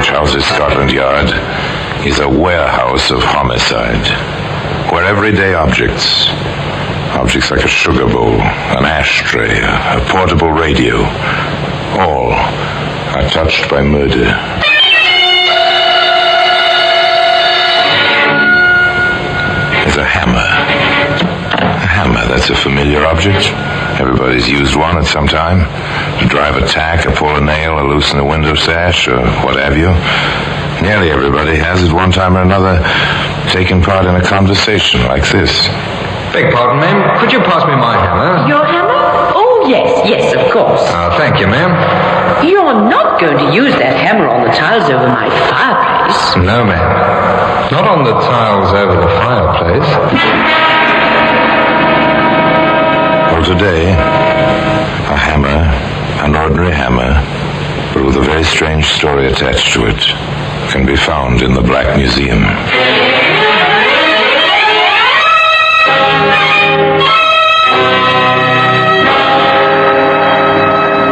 which houses Scotland Yard, is a warehouse of homicide, where everyday objects like a sugar bowl, an ashtray, a portable radio, all are touched by murder. There's a hammer. A hammer, that's a familiar object. Everybody's used one at some time. To drive a tack, or pull a nail, or loosen a window sash, or what have you. Nearly everybody has, at one time or another, taken part in a conversation like this. Beg pardon, ma'am. Could you pass me my hammer? Your hammer? Oh, yes, of course. Thank you, ma'am. You're not going to use that hammer on the tiles over my fireplace. No, ma'am. Not on the tiles over the fireplace. Well, today, a hammer, an ordinary hammer, but with a very strange story attached to it, can be found in the Black Museum.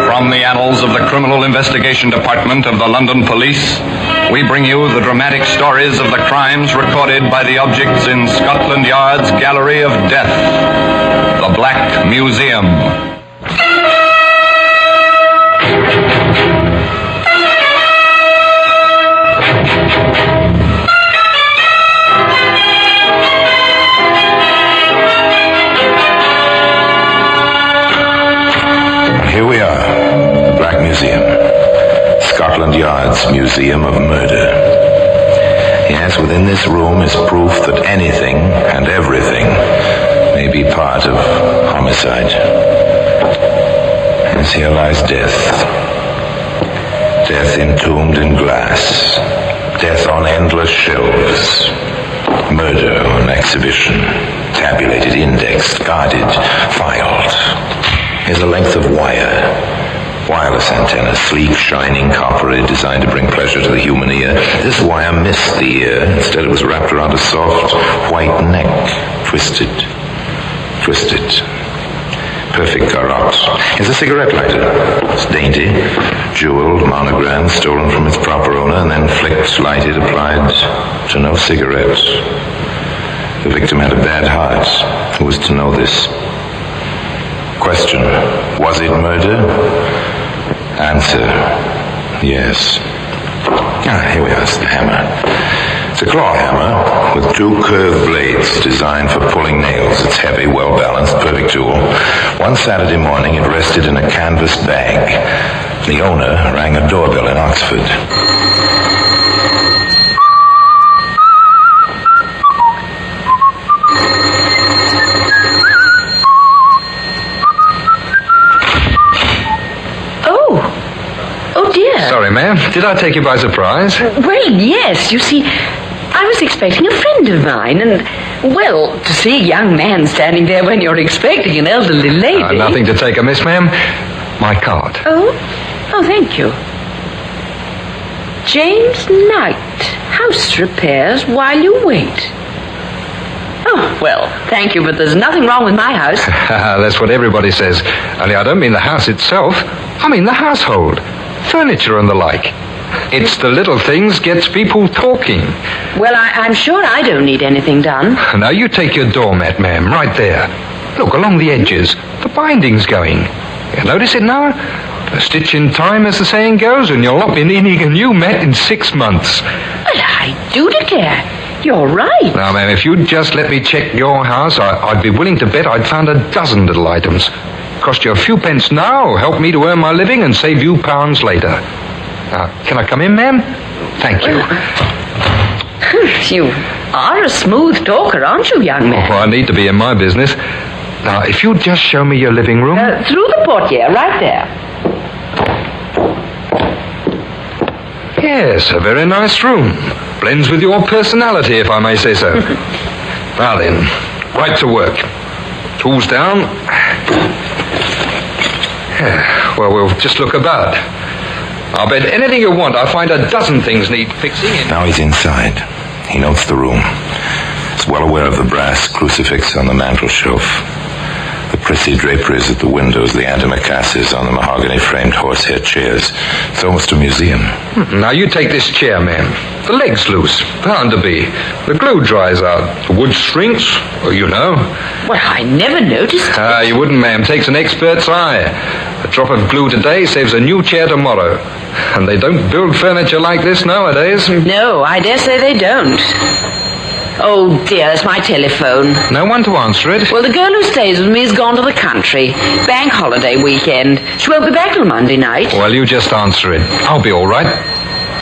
From the annals of the Criminal Investigation Department of the London Police, we bring you the dramatic stories of the crimes recorded by the objects in Scotland Yard's Gallery of Death, the Black Museum. Here we are, the Black Museum, Scotland Yard's Museum of Murder. Yes, within this room is proof that anything and everything may be part of homicide. Yes, here lies death. Death entombed in glass. Death on endless shelves. Murder on exhibition. Tabulated, indexed, guarded, filed. Here's a length of wire. Wireless antenna, sleek, shining, coppery, designed to bring pleasure to the human ear. This wire missed the ear. Instead, it was wrapped around a soft, white neck. Twisted. Perfect garrote. Here's a cigarette lighter. It's dainty, jeweled, monogrammed, stolen from its proper owner, and then flicked, lighted, applied to no cigarette. The victim had a bad heart. Who was to know this? Question: was it murder? Answer: yes. Here we are, it's the hammer. It's a claw hammer with two curved blades designed for pulling nails. It's heavy, well-balanced, perfect tool. One Saturday morning, it rested in a canvas bag. The owner rang a doorbell in Oxford. Sorry, ma'am. Did I take you by surprise? Well, yes. You see, I was expecting a friend of mine, and, well, to see a young man standing there when you're expecting an elderly lady... Nothing to take amiss, ma'am. My card. Oh, thank you. James Knight, house repairs while you wait. Oh, well, thank you, but there's nothing wrong with my house. That's what everybody says. Only I don't mean the house itself. I mean the household. Furniture and the like. It's the little things gets people talking. Well, I'm sure I don't need anything done. Now, you take your doormat, ma'am, right there. Look, along the edges. The binding's going. You notice it now? A stitch in time, as the saying goes, and you'll not be needing a new mat in 6 months. Well, I do declare. You're right. Now, ma'am, if you'd just let me check your house, I'd be willing to bet I'd found a dozen little items. Cost you a few pence now, help me to earn my living and save you pounds later. Now, can I come in, ma'am? Thank you. You are a smooth talker, aren't you, young man? Oh, I need to be in my business. Now, if you'd just show me your living room... through the portiere, right there. Yes, a very nice room. Blends with your personality, if I may say so. Now then, right to work. Tools down. Well, we'll just look about. I'll bet anything you want, I'll find a dozen things need fixing. Now he's inside. He notes the room. He's well aware of the brass crucifix on the mantel shelf. The prissy draperies at the windows, the antimacassars on the mahogany-framed horsehair chairs. It's almost a museum. Now, you take this chair, ma'am. The leg's loose. Bound to be. The glue dries out. The wood shrinks. Well, you know. Well, I never noticed. You wouldn't, ma'am. Takes an expert's eye. A drop of glue today saves a new chair tomorrow. And they don't build furniture like this nowadays. No, I dare say they don't. Oh, dear, it's my telephone. No one to answer it. Well, the girl who stays with me has gone to the country. Bank holiday weekend. She won't be back till Monday night. Well, you just answer it. I'll be all right.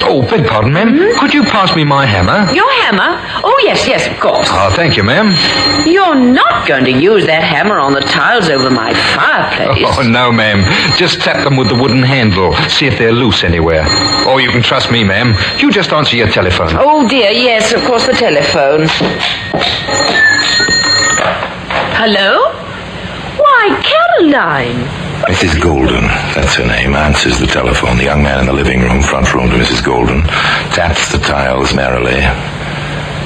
Oh, beg pardon, ma'am. Mm-hmm. Could you pass me my hammer? Your hammer? Oh, yes, of course. Oh, thank you, ma'am. You're not going to use that hammer on the tiles over my fireplace. Oh, no, ma'am. Just tap them with the wooden handle. See if they're loose anywhere. Oh, you can trust me, ma'am. You just answer your telephone. Oh, dear, yes, of course, the telephone. Hello? Why, Caroline. Mrs. Golden, that's her name, answers the telephone. The young man in the living room, front room to Mrs. Golden, taps the tiles merrily,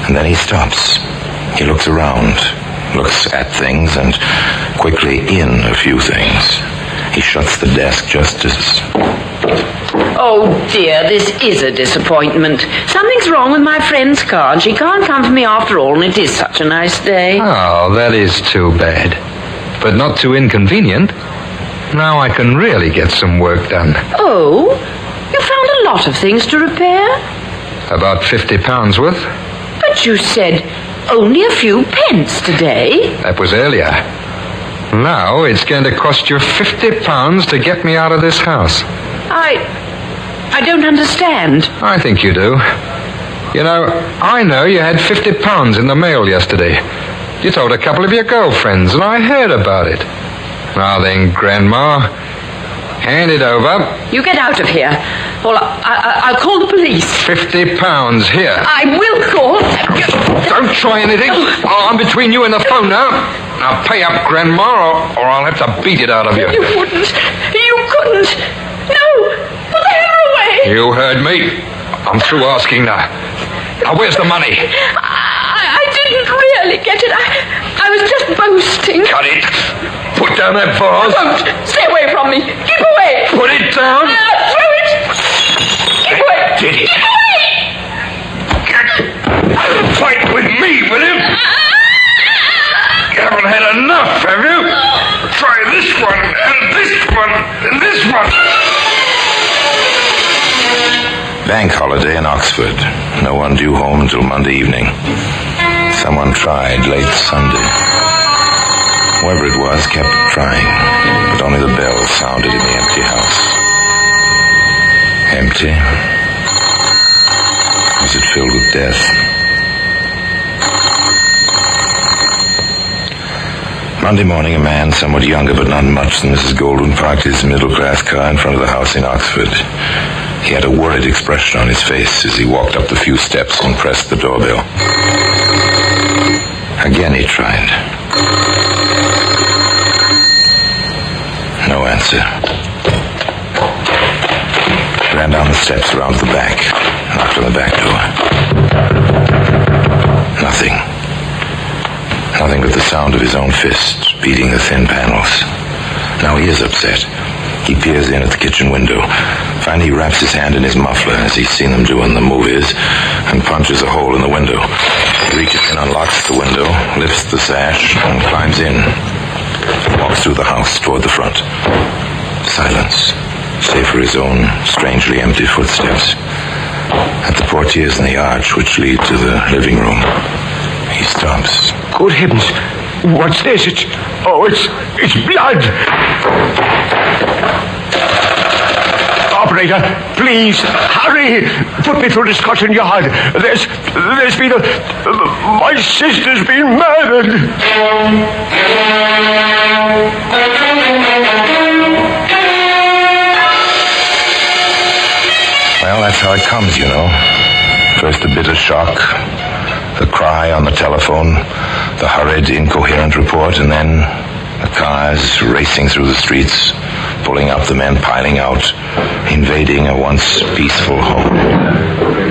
and then he stops. He looks around, looks at things, and quickly in a few things. He shuts the desk just as... Oh, dear, this is a disappointment. Something's wrong with my friend's car, and she can't come for me after all, and it is such a nice day. Oh, that is too bad. But not too inconvenient. Now I can really get some work done. Oh, you found a lot of things to repair? About £50 worth. But you said only a few pence today. That was earlier. Now it's going to cost you £50 to get me out of this house. I don't understand. I think you do. You know, I know you had £50 in the mail yesterday. You told a couple of your girlfriends, and I heard about it. Now then, Grandma, hand it over. You get out of here. Well, I'll call the police. £50 here. I will call. Don't try anything. Oh, I'm between you and the phone now. Now pay up, Grandma, or I'll have to beat it out of you. You wouldn't. You couldn't. No. Put the hammer away. You heard me. I'm through asking now. Now, where's the money? I didn't really get it. I was just boasting. Cut it. Put down that vase. Don't. Stay away from me. Keep away. Put it down. Throw it. Keep away. Did it. Keep away. Fight with me, will you? You haven't had enough, have you? Try this one, and this one, and this one. Bank holiday in Oxford. No one due home until Monday evening. Someone tried late Sunday. Whoever it was kept trying, but only the bells sounded in the empty house. Empty? Was it filled with death? Monday morning, a man somewhat younger but not much than Mrs. Golden parked his middle-class car in front of the house in Oxford. He had a worried expression on his face as he walked up the few steps and pressed the doorbell. Again he tried. No answer. Ran down the steps around to the back, knocked on the back door. Nothing. Nothing but the sound of his own fists beating the thin panels. Now he is upset. He peers in at the kitchen window. Finally, he wraps his hand in his muffler, as he's seen them do in the movies, and punches a hole in the window. He reaches in, unlocks the window, lifts the sash, and climbs in. Walks through the house toward the front. Silence, save for his own strangely empty footsteps. At the portieres in the arch which lead to the living room, he stops. Good heavens! What's this? It's blood! Operator, please, hurry! Put me through to Scotland Yard. There's been my sister's been murdered! Well, that's how it comes, you know. First a bitter shock, the cry on the telephone, the hurried, incoherent report, and then the cars racing through the streets, pulling up, the men piling out, invading a once peaceful home.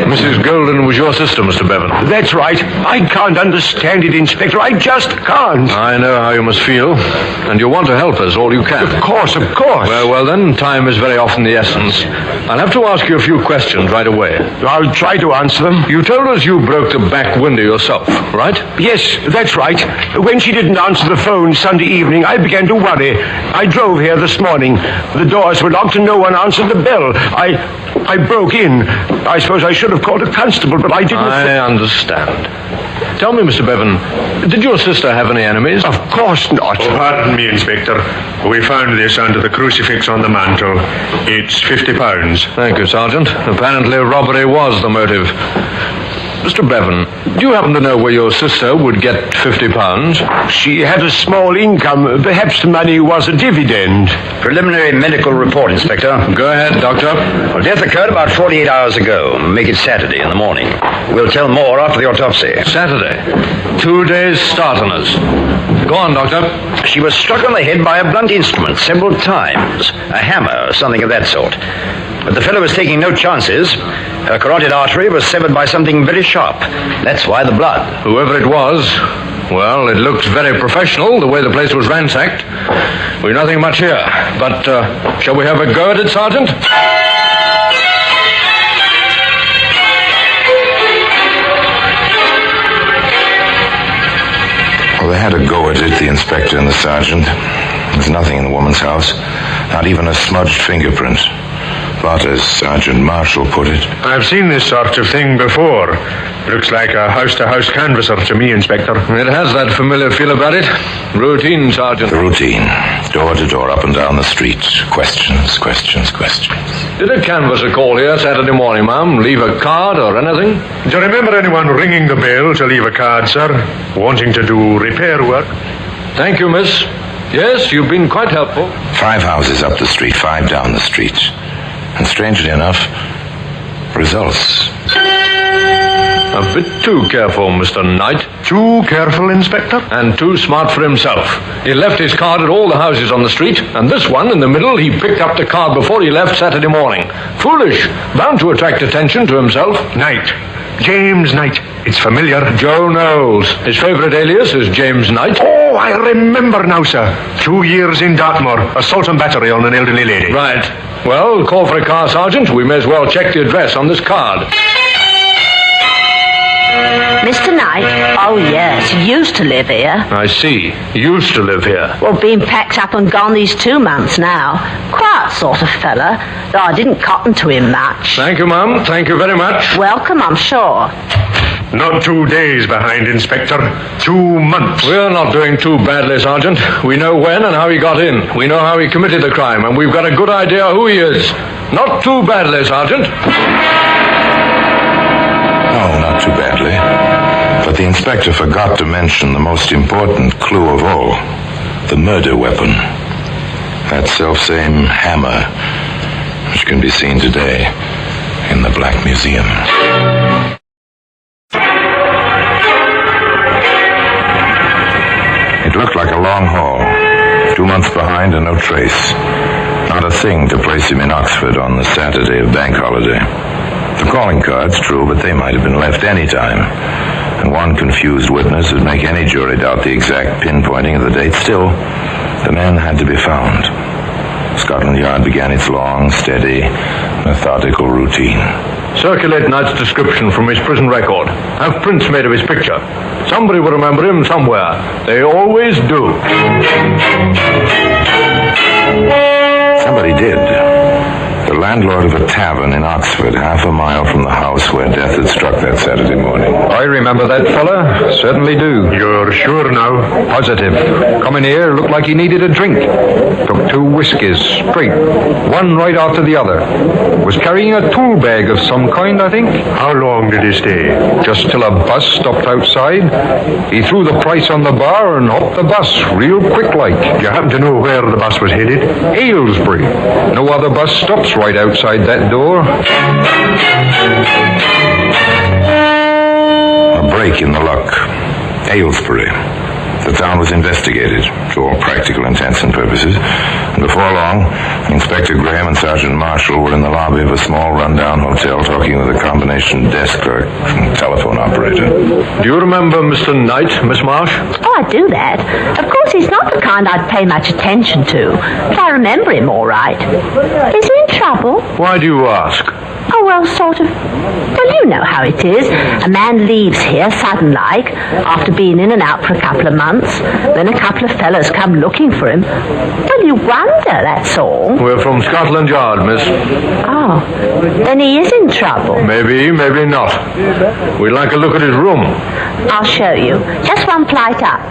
Mrs. Golden was your sister, Mr. Bevan. That's right. I can't understand it, Inspector. I just can't. I know how you must feel, and you want to help us all you can. Of course. Well then, time is very often the essence. I'll have to ask you a few questions right away. I'll try to answer them. You told us you broke the back window yourself, right? Yes, that's right. When she didn't answer the phone Sunday evening, I began to worry. I drove here this morning. The doors were locked and no one answered the bell. I broke in. I suppose I should have called a constable, but I didn't... I understand. Tell me, Mr. Bevan, did your sister have any enemies? Of course not. Oh, pardon me, Inspector. We found this under the crucifix on the mantel. It's £50. Thank you, Sergeant. Apparently robbery was the motive. Mr. Bevan, do you happen to know where your sister would get £50? She had a small income. Perhaps the money was a dividend. Preliminary medical report, Inspector. Go ahead, Doctor. Well, death occurred about 48 hours ago. Make it Saturday in the morning. We'll tell more after the autopsy. Saturday. 2 days start on us. Go on, Doctor. She was struck on the head by a blunt instrument several times. A hammer or something of that sort. But the fellow was taking no chances. Her carotid artery was severed by something very sharp. That's why the blood. Whoever it was, well, it looks very professional, the way the place was ransacked. We've nothing much here. But, shall we have a go at it, Sergeant? Well, they had a go at it, the inspector and the sergeant. There's nothing in the woman's house. Not even a smudged fingerprint. But, as Sergeant Marshall put it... I've seen this sort of thing before. Looks like a house-to-house canvasser to me, Inspector. It has that familiar feel about it. Routine, Sergeant. The routine. Door to door, up and down the street. Questions. Did a canvasser call here Saturday morning, ma'am? Leave a card or anything? Do you remember anyone ringing the bell to leave a card, sir? Wanting to do repair work? Thank you, miss. Yes, you've been quite helpful. 5 houses up the street, 5 down the street. And strangely enough, results. A bit too careful, Mr. Knight. Too careful, Inspector? And too smart for himself. He left his card at all the houses on the street, and this one in the middle, he picked up the card before he left Saturday morning. Foolish. Bound to attract attention to himself. Knight. James Knight. It's familiar. Joe Knowles. His favorite alias is James Knight. Oh, I remember now, sir. 2 years in Dartmoor. Assault and battery on an elderly lady. Right. Well, call for a car, Sergeant. We may as well check the address on this card. Mr. Knight? Oh, yes. He used to live here. I see. Used to live here. Well, been packed up and gone these 2 months now. Quiet sort of fella, though I didn't cotton to him much. Thank you, ma'am. Thank you very much. Welcome, I'm sure. Not 2 days behind, Inspector. 2 months. We're not doing too badly, Sergeant. We know when and how he got in. We know how he committed the crime, and we've got a good idea who he is. Not too badly, Sergeant. No, not too badly. But the inspector forgot to mention the most important clue of all. The murder weapon. That selfsame hammer, which can be seen today in the Black Museum. It looked like a long haul. 2 months behind and no trace. Not a thing to place him in Oxford on the Saturday of bank holiday. The calling cards, true, but they might have been left any time. And one confused witness would make any jury doubt the exact pinpointing of the date. Still, the man had to be found. Scotland Yard began its long, steady, methodical routine. Circulate Knight's description from his prison record. Have prints made of his picture. Somebody will remember him somewhere. They always do. Somebody did. The landlord of a tavern in Oxford, half a mile from the house where death had struck that Saturday morning. I remember that fella. Certainly do. You're sure now? Positive. Come in here, looked like he needed a drink. Took 2 whiskies, straight. One right after the other. Was carrying a tool bag of some kind, I think. How long did he stay? Just till a bus stopped outside. He threw the price on the bar and hopped the bus, real quick like. Do you happen to know where the bus was headed? Aylesbury. No other bus stops right outside that door. A break in the luck. Aylesbury. The town was investigated, to all practical intents and purposes, and before long, Inspector Graham and Sergeant Marshall were in the lobby of a small rundown hotel talking with a combination desk clerk and telephone operator. Do you remember Mr. Knight, Miss Marsh? Oh, I do that. Of course, he's not the kind I'd pay much attention to, but I remember him all right. Is he in trouble? Why do you ask? Oh, well, sort of. Well, you know how it is. A man leaves here sudden-like, after being in and out for a couple of months. Then a couple of fellows come looking for him. Well, you wonder, that's all. We're from Scotland Yard, miss. Oh, then he is in trouble. Maybe, maybe not. We'd like a look at his room. I'll show you. Just one flight up.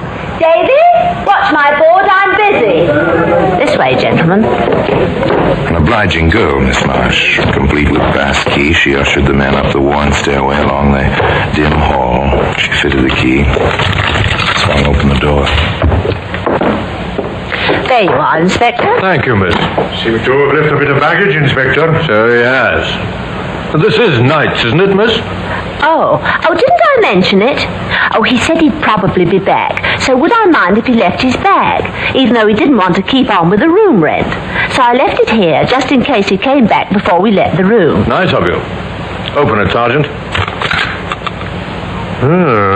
David, watch my board, I'm busy. This way, gentlemen. An obliging girl, Miss Marsh. Complete with pass key, she ushered the man up the worn stairway along the dim hall. She fitted the key, swung open the door. There you are, Inspector. Thank you, miss. Seems to have left a bit of baggage, Inspector. So he has. This is Knight's, isn't it, miss? Oh, didn't I mention it? Oh, he said he'd probably be back. So would I mind if he left his bag, even though he didn't want to keep on with the room rent? So I left it here, just in case he came back before we let the room. Nice of you. Open it, Sergeant.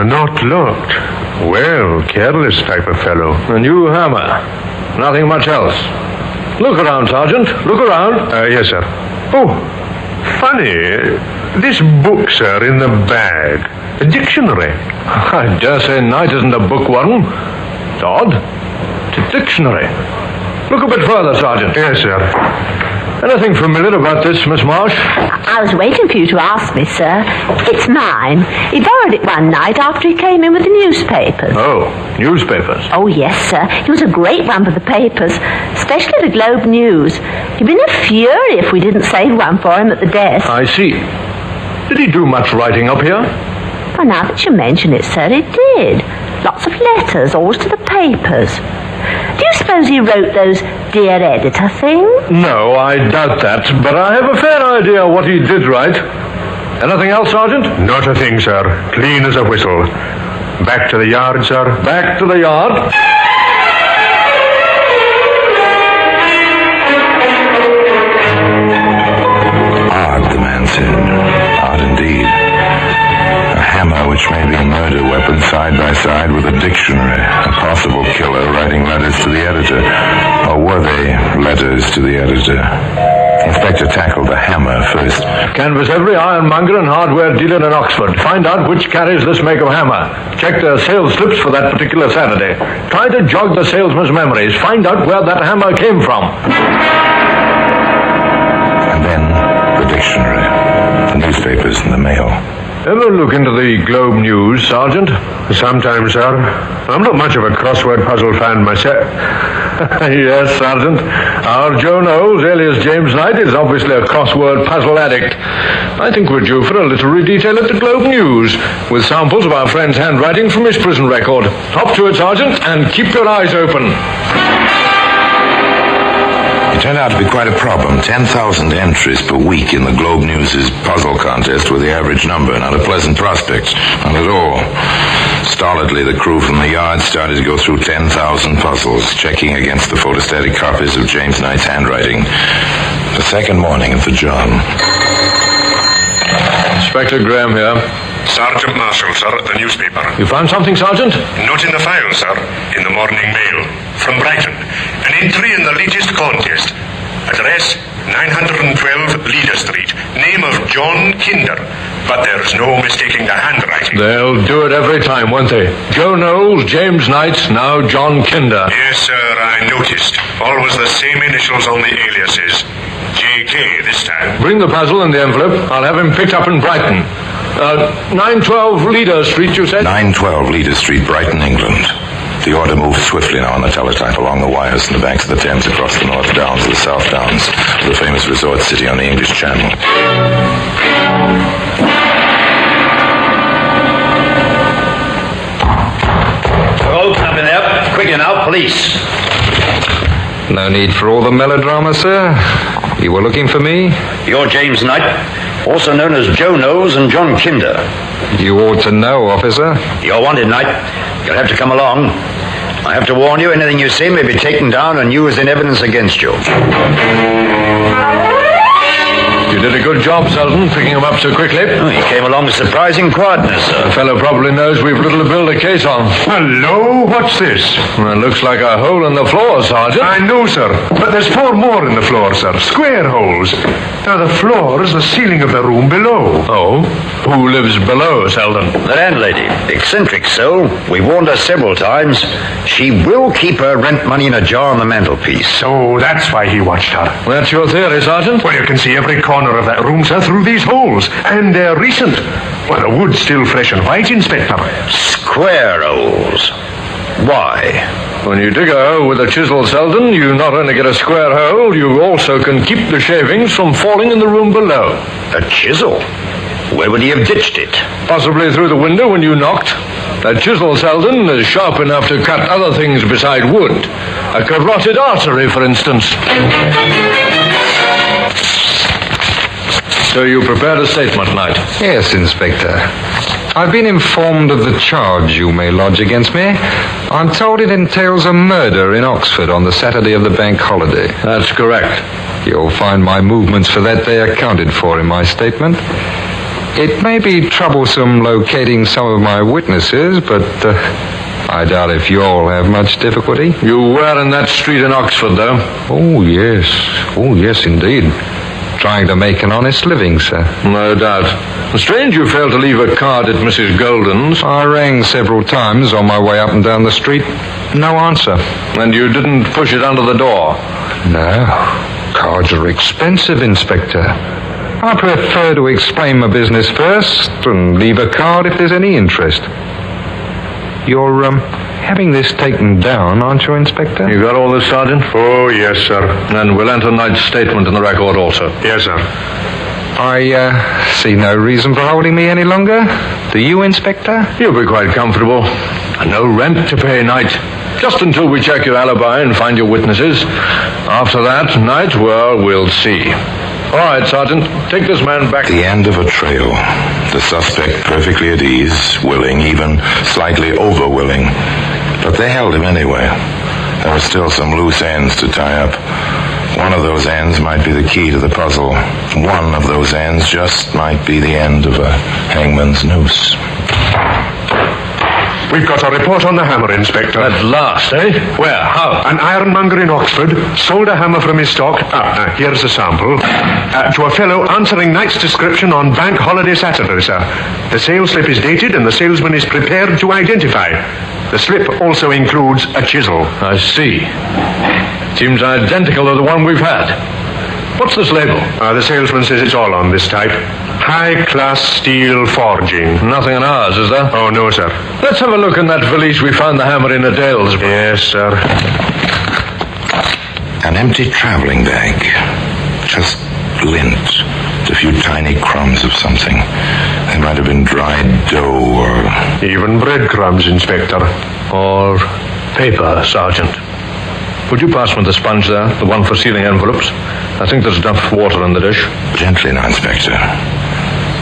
Not locked. Well, careless type of fellow. A new hammer. Nothing much else. Look around, Sergeant. Look around. Yes, sir. Oh, funny. This book, sir, in the bag. A dictionary. I dare say Knight isn't a bookworm. It's odd. It's a dictionary. Look a bit further, Sergeant. Yes, sir. Anything familiar about this, Miss Marsh? I was waiting for you to ask me, sir. It's mine. He borrowed it one night after he came in with the newspapers. Oh, newspapers. Oh, yes, sir. He was a great one for the papers, especially the Globe News. He'd been a fury if we didn't save one for him at the desk. I see. Did he do much writing up here? Well, now that you mention it, sir, he did. Lots of letters, always to the papers. Do you suppose he wrote those Dear Editor things? No, I doubt that, but I have a fair idea what he did write. Anything else, Sergeant? Not a thing, sir. Clean as a whistle. Back to the yard, sir. Back to the yard. Odd, the man said. Odd indeed. A hammer which may be a murder weapon side by side with a dictionary. A possible killer writing letters to the editor. Or were they letters to the editor? Inspector tackled the hammer first. Canvass every ironmonger and hardware dealer in Oxford. Find out which carries this make of hammer. Check their sales slips for that particular Saturday. Try to jog the salesman's memories. Find out where that hammer came from. And then the dictionary, the newspapers and the mail. Ever look into the Globe News, Sergeant? Sometimes, sir. I'm not much of a crossword puzzle fan myself. Yes, Sergeant. Our Joe Knowles, alias James Knight, is obviously a crossword puzzle addict. I think we're due for a literary detail at the Globe News, with samples of our friend's handwriting from his prison record. Hop to it, Sergeant, and keep your eyes open. It turned out to be quite a problem. 10,000 entries per week in the Globe News' puzzle contest were the average number. Not a pleasant prospect. Not at all. Stolidly, the crew from the yard started to go through 10,000 puzzles, checking against the photostatic copies of James Knight's handwriting. The second morning at the job. Inspector Graham here. Sergeant Marshall, sir, at the newspaper. You found something, Sergeant? Not in the file, sir. In the morning mail. From Brighton. An entry in the latest contest. Address 912 Leader Street. Name of John Kinder. But there's no mistaking the handwriting. They'll do it every time, won't they? Joe Knowles, James Knight, now John Kinder. Yes, sir, I noticed. Always the same initials on the aliases. J.K. this time. Bring the puzzle and the envelope. I'll have him picked up in Brighton. 912 Leader Street, you said? 912 Leader Street, Brighton, England. The order moved swiftly now on the teletype along the wires from the banks of the Thames across the North Downs to the South Downs, to the famous resort city on the English Channel. Open up in there. Quickly now, police. No need for all the melodrama, sir. You were looking for me? You're James Knight, also known as Joe Knowles and John Kinder. You ought to know, officer. You're wanted, Knight. You'll have to come along. I have to warn you, anything you say may be taken down and used in evidence against you. You did a good job, Selden, picking him up so quickly. Oh, he came along with surprising quietness, sir. The fellow probably knows we've little to build a case on. Hello, what's this? Well, it looks like a hole in the floor, Sergeant. I know, sir. But there's 4 more in the floor, sir. Square holes. Now, the floor is the ceiling of the room below. Oh? Who lives below, Selden? The landlady, eccentric soul. We warned her several times. She will keep her rent money in a jar on the mantelpiece. So that's why he watched her. That's your theory, Sergeant? Well, you can see every corner of that room, sir, through these holes. And they're recent. Well, the wood's still fresh and white, Inspector. Square holes. Why? When you dig a hole with a chisel, Selden, you not only get a square hole, you also can keep the shavings from falling in the room below. A chisel? Where would he have ditched it? Possibly through the window when you knocked. That chisel, Selden, is sharp enough to cut other things beside wood. A carotid artery, for instance. So you prepared a statement, Knight? Yes, Inspector. I've been informed of the charge you may lodge against me. I'm told it entails a murder in Oxford on the Saturday of the bank holiday. That's correct. You'll find my movements for that day accounted for in my statement. It may be troublesome locating some of my witnesses, but I doubt if you all have much difficulty. You were in that street in Oxford, though? Oh, yes, indeed. Trying to make an honest living, sir. No doubt. Strange you failed to leave a card at Mrs. Golden's. I rang several times on my way up and down the street. No answer. And you didn't push it under the door? No. Cards are expensive, Inspector. I prefer to explain my business first and leave a card if there's any interest. You're, having this taken down, aren't you, Inspector? You got all this, Sergeant? Oh, yes, sir. And we'll enter Knight's statement in the record also. Yes, sir. I see no reason for holding me any longer. Do you, Inspector? You'll be quite comfortable. No rent to pay, Knight. Just until we check your alibi and find your witnesses. After that, Knight, well, we'll see. All right, Sergeant, take this man back. The end of a trail. The suspect perfectly at ease, willing, even slightly over-willing. But they held him anyway. There were still some loose ends to tie up. One of those ends might be the key to the puzzle. One of those ends just might be the end of a hangman's noose. We've got a report on the hammer, Inspector. At last, eh? Where? How? An ironmonger in Oxford sold a hammer from his stock. Here's a sample. To a fellow answering Knight's description on Bank Holiday Saturday, sir. The sales slip is dated and the salesman is prepared to identify. The slip also includes a chisel. I see. Seems identical to the one we've had. What's this label? The salesman says it's all on this type. High-class steel forging. Nothing in ours, is there? Oh, no, sir. Let's have a look in that valise we found the hammer in at Aylesbury. Yes, sir. An empty traveling bag. Just lint. A few tiny crumbs of something. They might have been dried dough or... Even breadcrumbs, Inspector. Or paper, Sergeant. Would you pass me the sponge there, the one for sealing envelopes? I think there's enough water in the dish. Gently now, Inspector.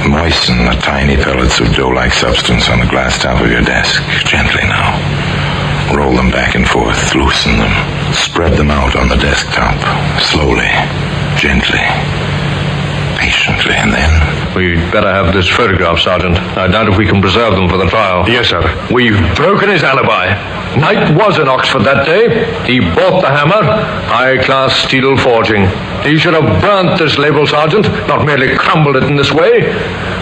Moisten the tiny pellets of dough-like substance on the glass top of your desk. Gently now. Roll them back and forth. Loosen them. Spread them out on the desktop. Slowly. Gently. Patiently, and then... We'd better have this photograph, Sergeant. I doubt if we can preserve them for the trial. Yes, sir. We've broken his alibi. Knight was in Oxford that day. He bought the hammer. High-class steel forging. He should have burnt this label, Sergeant, not merely crumbled it in this way.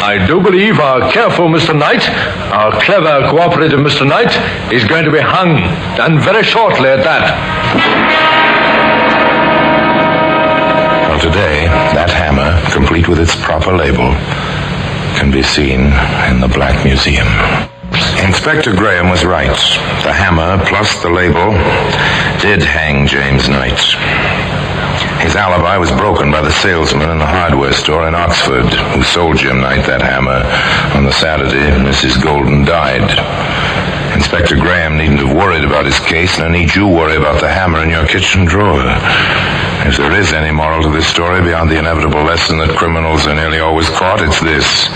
I do believe our careful Mr. Knight, our clever, cooperative Mr. Knight, is going to be hung, and very shortly at that. Well, today, that hammer, complete with its proper label, can be seen in the Black Museum. Inspector Graham was right. The hammer, plus the label, did hang James Knight. His alibi was broken by the salesman in the hardware store in Oxford who sold Jim Knight that hammer on the Saturday Mrs. Golden died. Inspector Graham needn't have worried about his case, nor need you worry about the hammer in your kitchen drawer. If there is any moral to this story beyond the inevitable lesson that criminals are nearly always caught, it's this.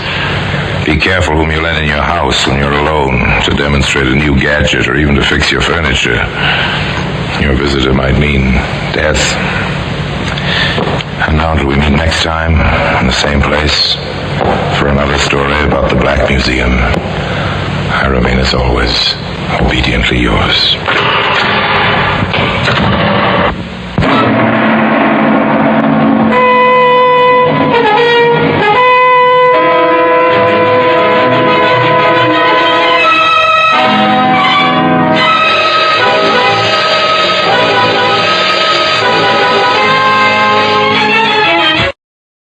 Be careful whom you let in your house when you're alone to demonstrate a new gadget or even to fix your furniture. Your visitor might mean death. And now till we meet next time in the same place for another story about the Black Museum, I remain as always obediently yours.